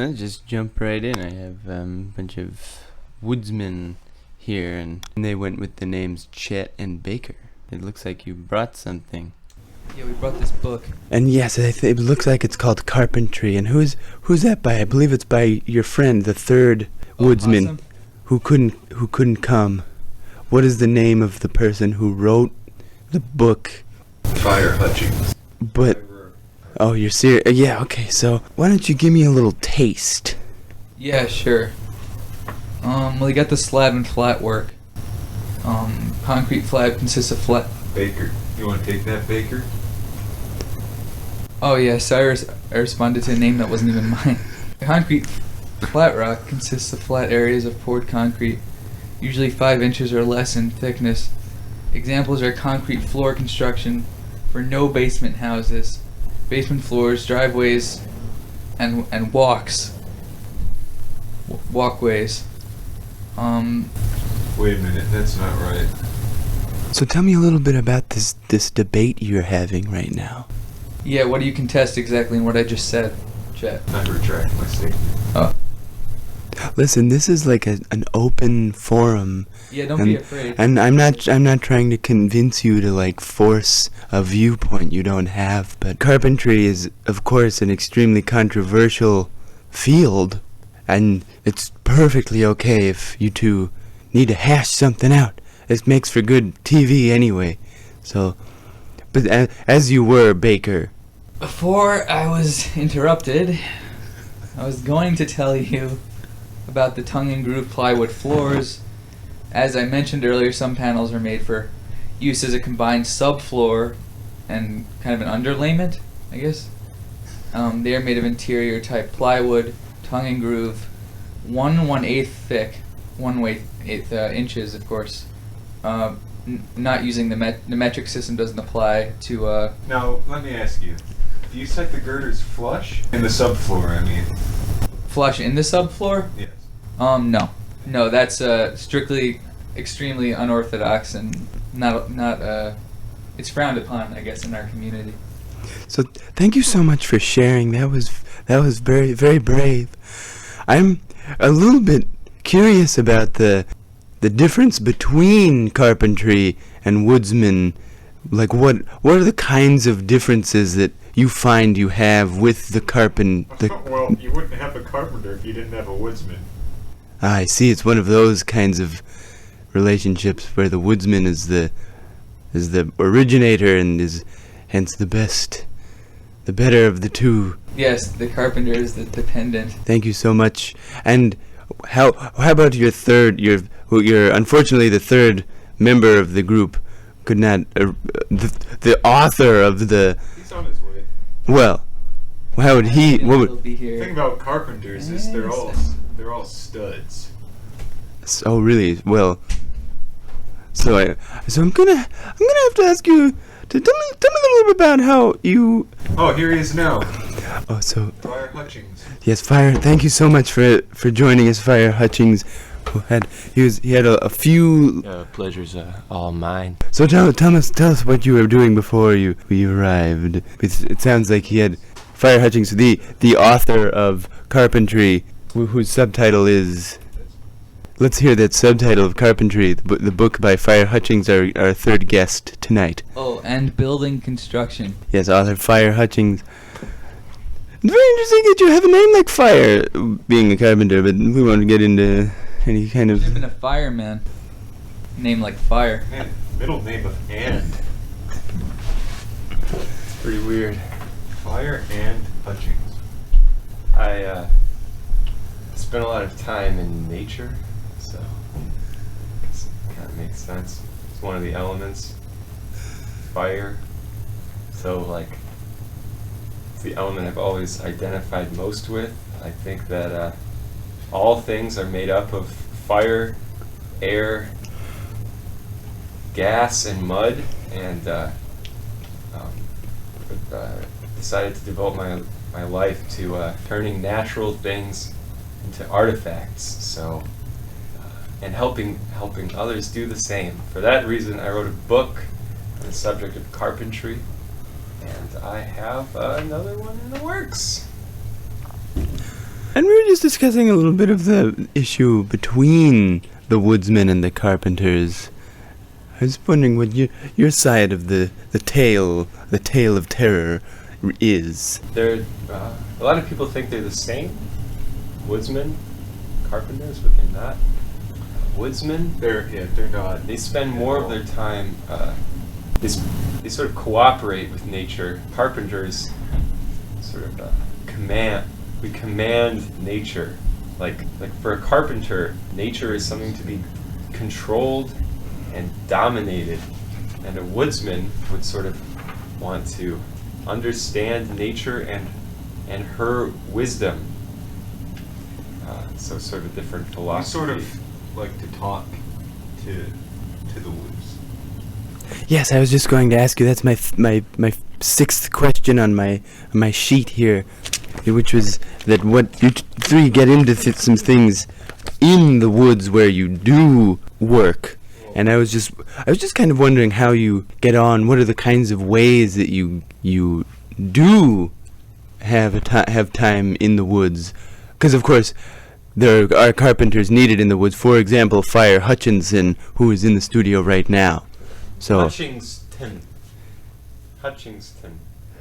Let's just jump right in. I have a bunch of Woodsmen here, and they went with the names Chet and Baker. It looks like you brought something. Yeah, we brought this book. And yes, it looks like it's called Carpentry. And who's that by? I believe it's by your friend, the third Woodsman, Awesome. who couldn't come. What is the name of the person who wrote the book? Fire Hutchings. But oh, you're serious? Yeah. Okay. So why don't you give me a little taste? Yeah, sure. Well, you got the slab and flat work. Concrete slab consists of flat. Baker. You want to take that, Baker? Oh yeah, Cyrus. I responded to a name that wasn't even mine. Concrete flat rock consists of flat areas of poured concrete, usually 5 inches or less in thickness. Examples are concrete floor construction for no basement houses, basement floors, driveways, and walkways. Wait a minute, that's not right. So tell me a little bit about this debate you're having right now. Yeah, what do you contest exactly in what I just said, Chet? I retract my statement. Oh. Listen, this is like an open forum. Yeah, don't be afraid. And I'm not trying to convince you to like force a viewpoint you don't have, but carpentry is of course an extremely controversial field, and it's perfectly okay if you two need to hash something out. It makes for good TV anyway. So, but as you were, Baker. Before I was interrupted, I was going to tell you about the tongue and groove plywood floors. As I mentioned earlier, some panels are made for use as a combined subfloor and kind of an underlayment, I guess. They are made of interior type plywood, tongue and groove, 1/1/8 thick, 1/8 inches, of course. Not using the metric system doesn't apply to. Now, let me ask you. Do you set the girders flush? In the subfloor, I mean. Flush in the subfloor? Yes. No. No, that's strictly extremely unorthodox and not it's frowned upon, I guess, in our community. So thank you so much for sharing. That was very, very brave. I'm a little bit curious about the difference between carpentry and woodsman. Like what are the kinds of differences that you find you have with the Well, you wouldn't have a carpenter if you didn't have a woodsman. I see. It's one of those kinds of relationships where the woodsman is the originator and is hence the better of the two. Yes, the carpenter is the dependent. Thank you so much. And how about your third? Your unfortunately the third member of the group could not. The author of the. He's on his way. Well, how would he? What He'll would? be The here. thing about carpenters is they're all studs. Oh really? Well. So I'm gonna have to ask you to tell me a little bit about how you. Oh, here he is now. Oh, so Fire Hutchings. yes, Fire. Thank you so much for joining us, Fire Hutchings. He had a few. Pleasure's all mine. So tell us what you were doing before we arrived. It sounds like he had Fire Hutchings, the author of Carpentry, whose subtitle is. Let's hear that subtitle of Carpentry, the book by Fire Hutchings, our third guest tonight. Oh, and building construction. Yes, author Fire Hutchings. It's very interesting that you have a name like Fire, being a carpenter, but we won't get into any kind Should have of. been a fireman. Name like fire. Man, middle name of and. It's pretty weird. Fire and Hutchings. I spent a lot of time in nature, so it kind of makes sense. It's one of the elements. Fire. So like, it's the element I've always identified most with. I think that all things are made up of fire, air, gas, and mud, and decided to devote my life to turning natural things into artifacts. So, and helping others do the same. For that reason, I wrote a book on the subject of carpentry, and I have another one in the works. And we were just discussing a little bit of the issue between the woodsmen and the carpenters. I was wondering what your side of the tale of terror is. They're a lot of people think they're the same, woodsmen, carpenters, but they're not. Woodsmen, They're not. they spend more of their time. They sort of cooperate with nature. Carpenters sort of command. We command nature. Like for a carpenter, nature is something to be controlled and dominated, and a woodsman would sort of want to understand nature and her wisdom. So sort of a different We philosophy. sort of like to talk to the woods. Yes, I was just going to ask you. That's my sixth question on my sheet here, which was that what you three get into some things in the woods where you do work, and I was just kind of wondering how you get on. What are the kinds of ways that you do have time in the woods? Because of course there are carpenters needed in the woods. For example, Fire Hutchinson, who is in the studio right now. So Hutchinson.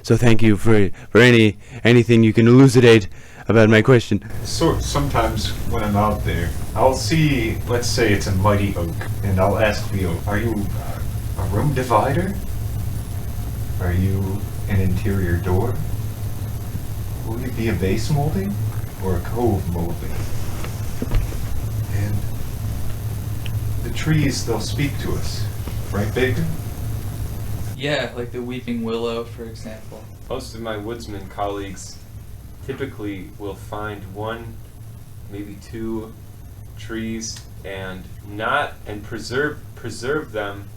So thank you for anything you can elucidate about my question. Sometimes when I'm out there, I'll see, let's say it's a mighty oak, and I'll ask the oak, are you a room divider? Are you an interior door? Will you be a base molding or a cove molding? And the trees, they'll speak to us, right, Baker? Yeah, like the weeping willow, for example. Most of my woodsman colleagues typically will find one, maybe two trees and preserve them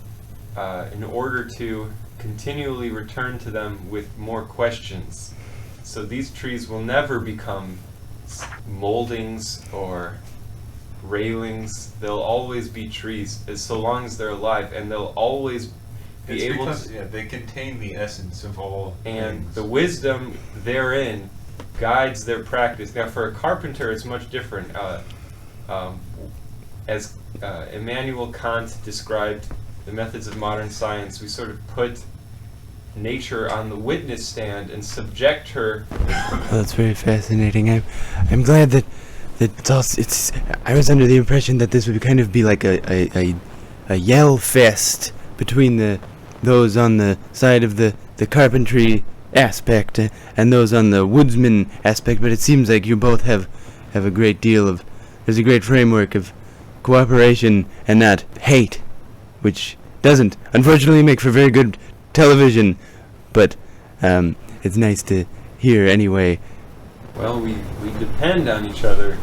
in order to continually return to them with more questions. So these trees will never become moldings or railings. They'll always be trees so long as they're alive, and they'll always be It's able because, to. yeah, they contain the essence of all And things. the wisdom therein guides their practice. Now, for a carpenter, it's much different. As Immanuel Kant described the methods of modern science, we sort of put nature on the witness stand and subject her. Oh, that's very fascinating. I'm glad that it's. I was under the impression that this would kind of be like a yell fest between those on the side of the carpentry aspect and those on the woodsman aspect, but it seems like you both have a great deal of. There's a great framework of cooperation and not hate, which doesn't unfortunately make for very good television, but it's nice to hear anyway. Well, we depend on each other.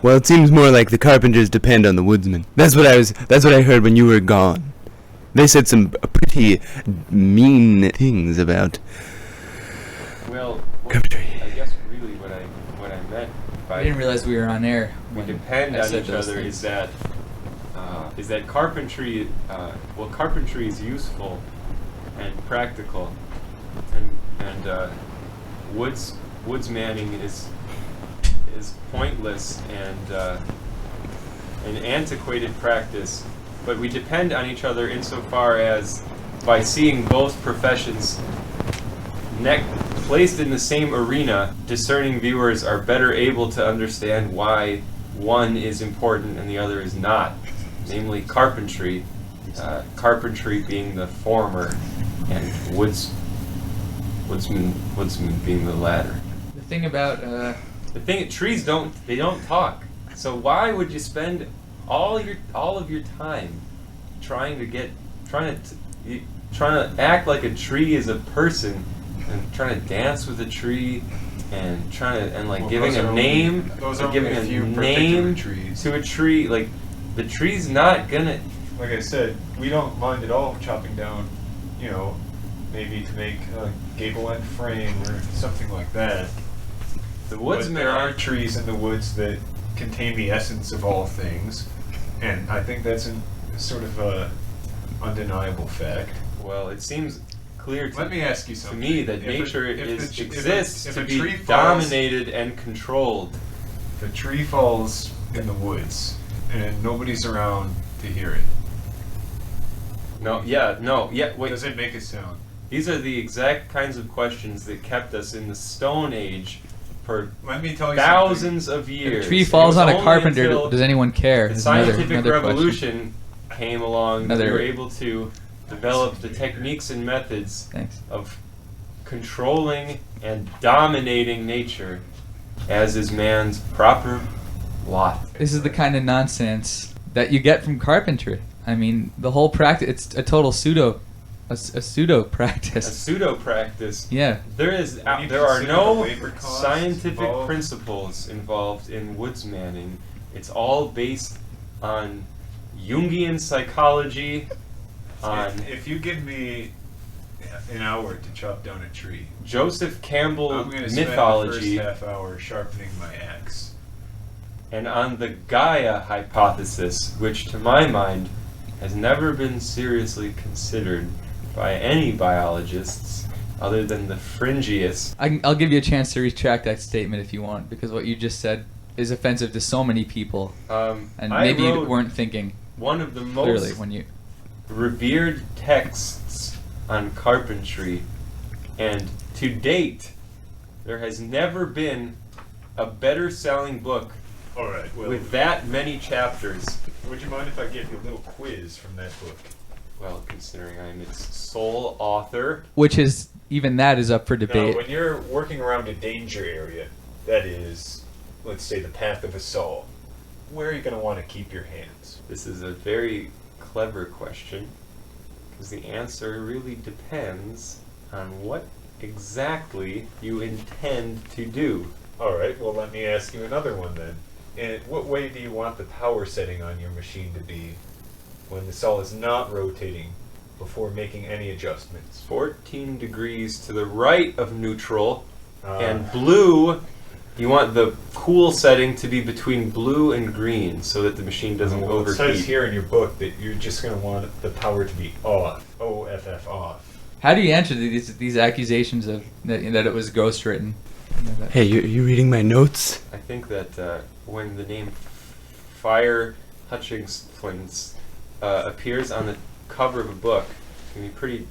Well, it seems more like the carpenters depend on the woodsmen. That's what I heard when you were gone. They said some pretty mean things about Well, carpentry. I guess really what I meant by I didn't realize we were on air. we when depend I on said each those other things. is that carpentry carpentry is useful and practical, and woods manning is pointless and an antiquated practice, but we depend on each other insofar as by seeing both professions placed in the same arena, discerning viewers are better able to understand why one is important and the other is not, namely carpentry, carpentry being the former and woodsman being the latter. The thing about Trees don't talk. So why would you spend all of your time trying to act like a tree is a person and trying to dance with a tree and giving a name trees. to a tree? Like, the tree's not gonna. Like I said, we don't mind at all chopping down, maybe to make a gable end frame or something like that. The But woodsmen there are aren't. trees in the woods that contain the essence of all things, and I think that's a sort of a undeniable fact. Well, it seems clear to Let me ask you to something. me that If nature if exists if to a be tree falls- dominated and controlled. If a tree falls in the woods and nobody's around to hear it, Wait. does it make a sound? These are the exact kinds of questions that kept us in the Stone Age for Let me tell you thousands of years. If a tree It falls was on a only carpenter, until does anyone care? the Is scientific another question. revolution came along that we Another- were able to develop the techniques and methods Thanks. of controlling and dominating nature as is man's proper lot. This is the kind of nonsense that you get from carpentry. I mean, the whole practice, it's a total pseudo practice. A pseudo practice. Yeah. There When you are consider no the labor costs scientific involved- principles involved in woodsmanning. It's all based on Jungian psychology, on If you give me an hour to chop down a tree, Joseph Campbell I'm going to spend mythology, the first half hour sharpening my axe. and on the Gaia hypothesis, which to my mind has never been seriously considered by any biologists other than the fringiest. I'll give you a chance to retract that statement if you want, because what you just said is offensive to so many people, and I maybe you wrote weren't thinking one of the clearly most when you. revered texts on carpentry, and to date, there has never been a better selling book All right. Well, with that many chapters. would you mind if I give you a little quiz from that book? Well, considering I'm its sole author. Which is, even that is up for debate. Now, when you're working around a danger area, that is, let's say, the path of a saw, where are you going to want to keep your hands? This is a very clever question, because the answer really depends on what exactly you intend to do. All right. Well, let me ask you another one then. In what way do you want the power setting on your machine to be when the saw is not rotating before making any adjustments? 14 degrees to the right of neutral, Uh, and blue, you want the cool setting to be between blue and green so that the machine doesn't well, it says overheat. here in your book that you're just going to want the power to be off. OFF off. How do you answer these accusations of that it was ghostwritten? Hey, you reading my notes? I think that when the name Fire Hutchings appears on the cover of a book, you can be pretty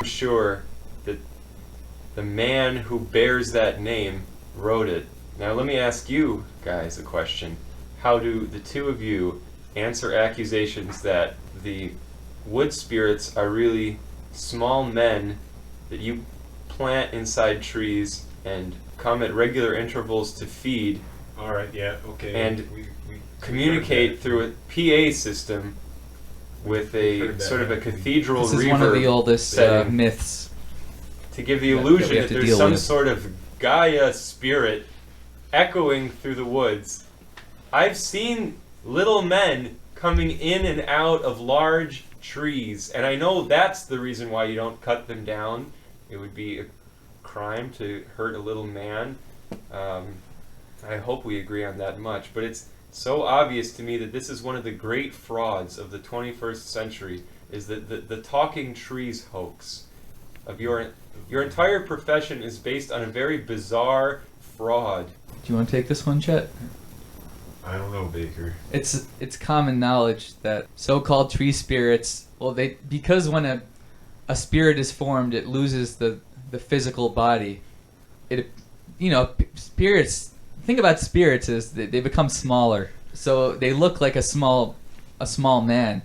sure that the man who bears that name wrote it. Now let me ask you guys a question. How do the two of you answer accusations that the wood spirits are really small men that you plant inside trees and come at regular intervals to feed, All right. Yeah. Okay. and we communicate through a PA system with We've a heard that. sort of a cathedral This is reverb one of the oldest setting myths. to give the that we illusion have that to there's deal some with. sort of Gaia spirit echoing through the woods. I've seen little men coming in and out of large trees, and I know that's the reason why you don't cut them down. It would be a crime to hurt a little man. I hope we agree on that much, but it's so obvious to me that this is one of the great frauds of the 21st century, is that the talking trees hoax of your entire profession is based on a very bizarre fraud. Do you want to take this one, Chet? I don't know, Baker. It's common knowledge that so-called tree spirits, because when a spirit is formed, it loses the physical body. Spirits. Think about spirits as they become smaller, so they look like a small man.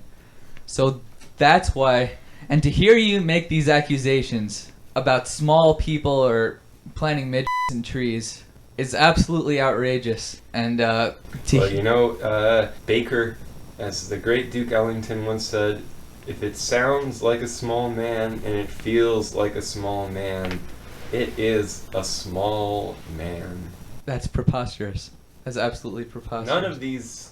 So that's why. And to hear you make these accusations about small people or planting midgets in trees is absolutely outrageous. And Baker, as the great Duke Ellington once said, if it sounds like a small man and it feels like a small man, it is a small man. that's preposterous. That's absolutely preposterous. None of these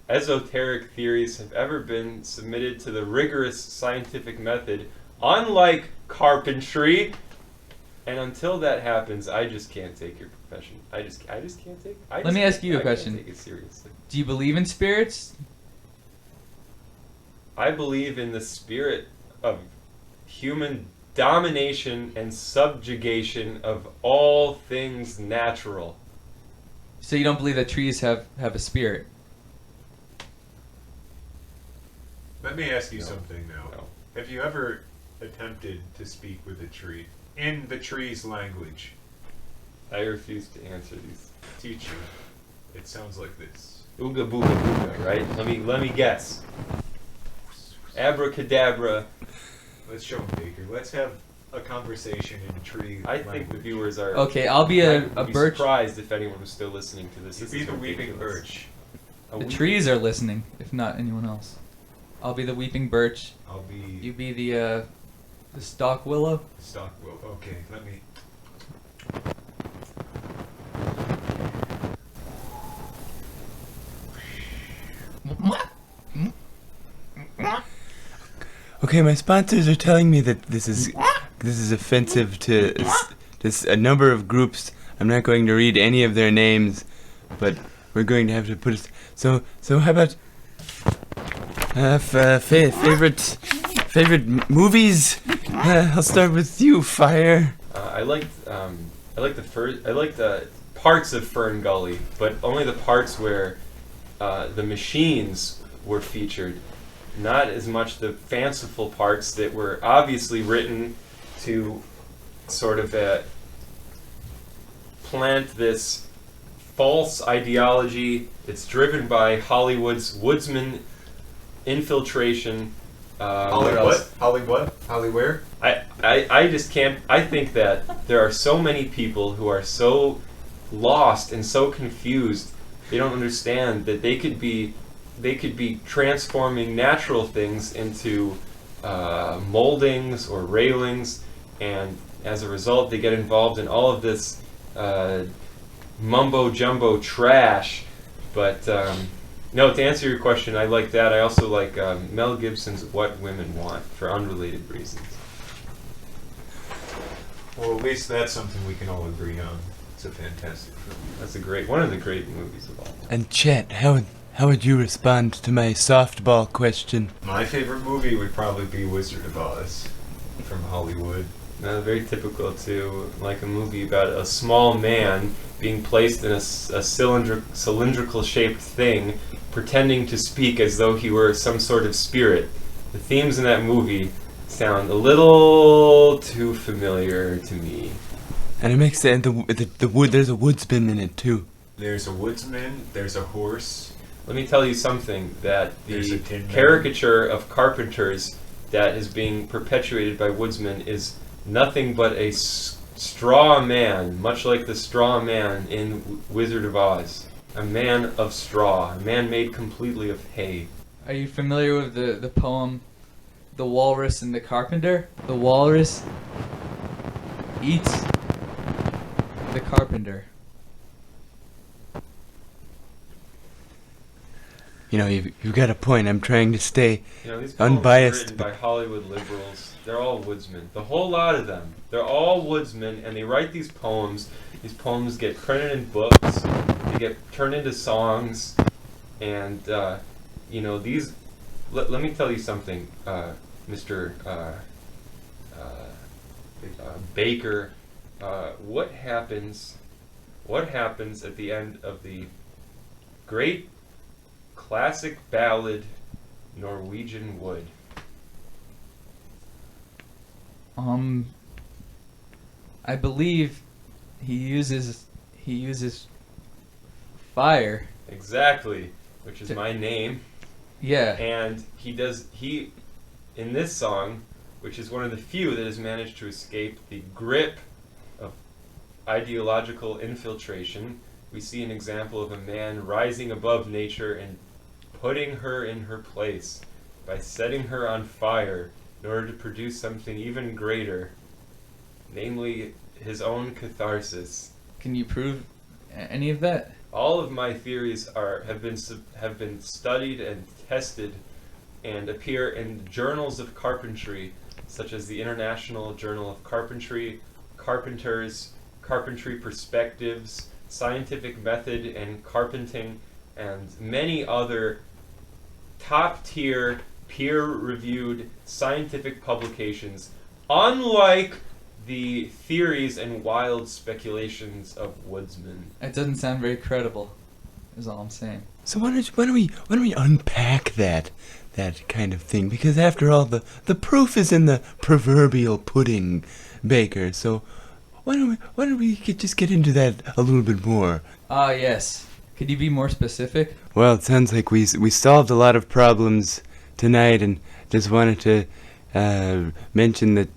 esoteric theories have ever been submitted to the rigorous scientific method, unlike carpentry. And until that happens, I just can't take your profession. I just can't take. Let me ask you a question. I can't take it seriously. Do you believe in spirits? I believe in the spirit of human domination and subjugation of all things natural. So you don't believe that trees have a spirit? Let me ask you No. something now. No. Have you ever attempted to speak with a tree in the tree's language? I refuse to answer these. Teacher, it sounds like this. Ooga booga booga, right? Let me guess. Abracadabra. Let's show him, Baker. Let's have a conversation in tree I language. think the viewers are. Okay, I'll be I a would be birch. surprised if anyone was still listening to this. You This be is the weeping ridiculous. birch. A The weeping- trees are listening, if not anyone else. I'll be the weeping birch. I'll be You be the stock willow. Stockwell. Okay, let me. Okay, my sponsors are telling me that this is offensive to a number of groups. I'm not going to read any of their names, but we're going to have to put it. So how about favorite movies? I'll start with you, Fire. I like the parts of Fern Gully, but only the parts where the machines were featured, not as much the fanciful parts that were obviously written to sort of plant this false ideology that's driven by Hollywood's Woodsmen infiltration. What else? Hollywood? Hollywhere? I just can't. I think that there are so many people who are so lost and so confused. They don't understand that they could be transforming natural things into moldings or railings, and as a result, they get involved in all of this mumbo jumbo trash. But no, to answer your question, I like that. I also like Mel Gibson's What Women Want for unrelated reasons. Well, at least that's something we can all agree on. It's a fantastic film. That's one of the great movies of all time. And Chet, how would you respond to my softball question? My favorite movie would probably be Wizard of Oz from Hollywood. Very typical too, like a movie about a small man being placed in a cylindrical shaped thing, pretending to speak as though he were some sort of spirit. The themes in that movie sound a little too familiar to me. And it makes sense. The wood. There's a woodsman in it too. There's a woodsman, there's a horse. Let me tell you something, that There's a the tin man. caricature of carpenters that is being perpetuated by Woodsmen is nothing but a straw man, much like the straw man in Wizard of Oz. A man of straw, a man made completely of hay. Are you familiar with the poem The Walrus and the Carpenter? The walrus eats the carpenter. You know, you've got a point. I'm trying to stay You know, these poems unbiased. are written by Hollywood liberals. They're all woodsmen. The whole lot of them. They're all woodsmen, and they write these poems. These poems get printed in books. They get turned into songs, and you know, these. Let me tell you something, Mr. Baker. What happens? What happens at the end of the great classic ballad Norwegian Wood? I believe he uses fire. Exactly, which is my name. Yeah. And he in this song, which is one of the few that has managed to escape the grip of ideological infiltration, we see an example of a man rising above nature and putting her in her place by setting her on fire in order to produce something even greater, namely his own catharsis. Can you prove any of that? All of my theories have been studied and tested and appear in journals of carpentry, such as the International Journal of Carpentry, Carpenters, Carpentry Perspectives, Scientific Method and Carpenting, and many other top-tier, peer-reviewed scientific publications Unlike the theories and wild speculations of Woodsmen. It doesn't sound very credible, is all I'm saying. So why don't we unpack that kind of thing? Because after all, the proof is in the proverbial pudding baker. So why don't we just get into that a little bit more? Ah, yes. Could you be more specific? Well, it sounds like we solved a lot of problems tonight, and just wanted to mention that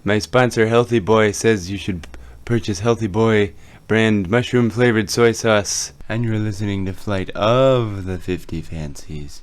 my sponsor Healthy Boy says you should purchase Healthy Boy brand mushroom flavored soy sauce. And you're listening to Flight of the 50 Fancies.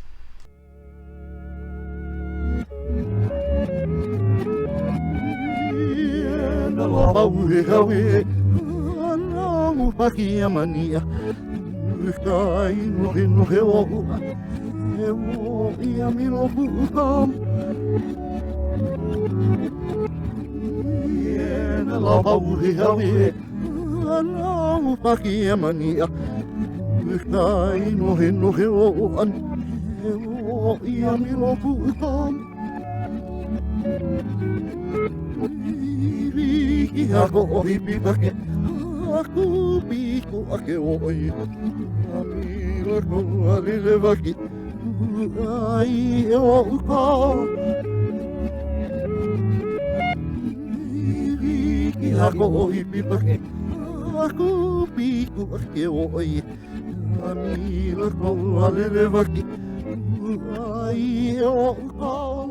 Amigo,